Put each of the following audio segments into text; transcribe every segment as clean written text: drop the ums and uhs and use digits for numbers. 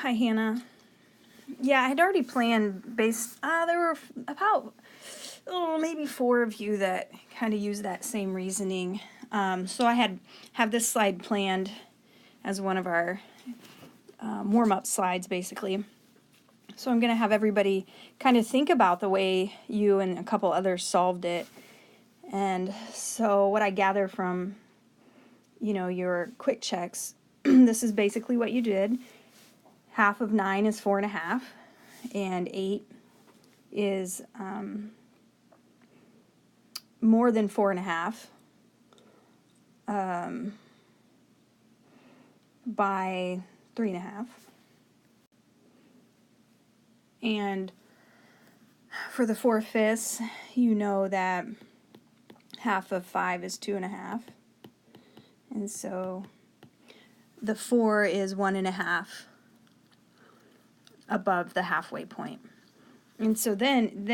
Hi, Hannah. Yeah, I had already planned there were about maybe 4 of you that kind of use that same reasoning. So I have this slide planned as one of our warm-up slides, basically. So I'm going to have everybody kind of think about the way you and a couple others solved it. And so what I gather from, your quick checks, this is basically what you did. Half of 9 is 4.5, and 8 is more than 4.5 by 3.5. And for the 4/5, you know that half of 5 is 2.5. And so the 4 is 1.5 above the halfway point. And so then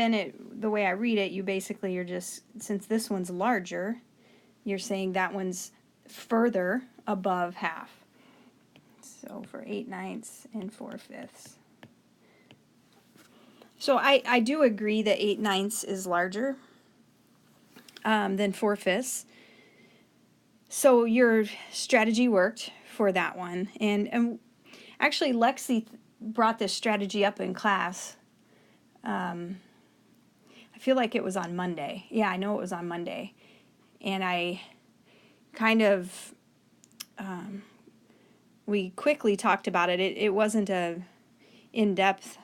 the way I read it, you're just, since this one's larger, you're saying that one's further above half. So for 8/9 and 4/5. So I do agree that 8/9 is larger than 4/5. So your strategy worked for that one. And actually, Lexi brought this strategy up in class. I feel like it was on Monday. Yeah, I know it was on Monday. And I kind of, we quickly talked about it. It wasn't a in-depth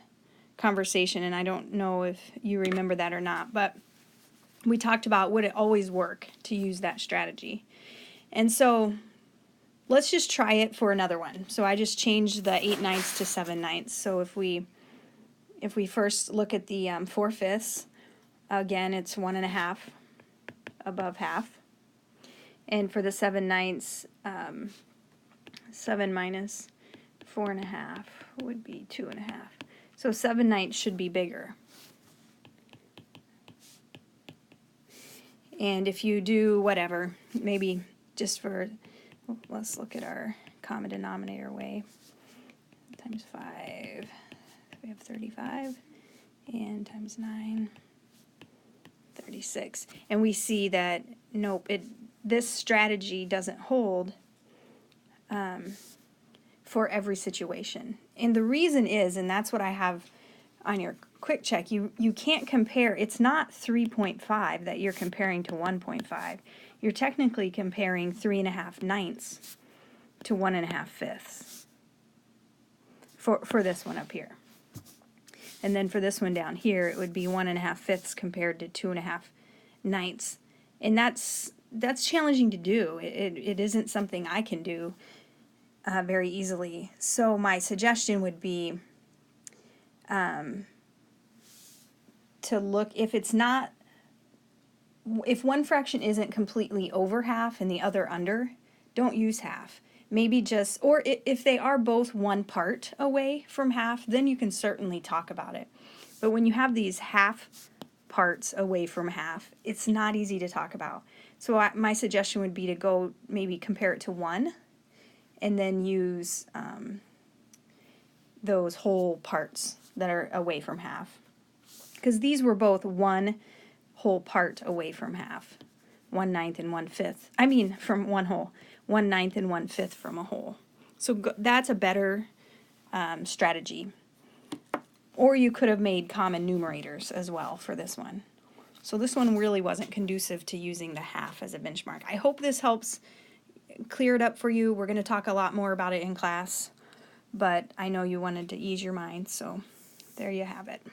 conversation, and I don't know if you remember that or not, but we talked about would it always work to use that strategy. And so let's just try it for another one. So I just changed the 8/9 to 7/9. So if we first look at the 4/5, again, it's 1.5 above half. And for the 7/9, 7 minus 4.5 would be 2.5. So 7/9 should be bigger. And if you do whatever, maybe just for, let's look at our common denominator way. Times 5, we have 35, and times 9, 36. And we see that, nope, this strategy doesn't hold for every situation. And the reason is, and that's what I have on your quick check, you can't compare. It's not 3.5 that you're comparing to 1.5. You're technically comparing 3.5/9 to 1.5/5 for this one up here. And then for this one down here, it would be 1.5/5 compared to 2.5/9. And that's challenging to do. It isn't something I can do very easily. So my suggestion would be to look, if one fraction isn't completely over half and the other under, don't use half. Maybe just, or if they are both one part away from half, then you can certainly talk about it. But when you have these half parts away from half, it's not easy to talk about. So my suggestion would be to go maybe compare it to 1 and then use those whole parts that are away from half. Because these were both one whole part away from half. 1/9 and 1/5. I mean, from one whole. 1/9 and 1/5 from a whole. So that's a better strategy. Or you could have made common numerators as well for this one. So this one really wasn't conducive to using the half as a benchmark. I hope this helps clear it up for you. We're going to talk a lot more about it in class, but I know you wanted to ease your mind, so there you have it.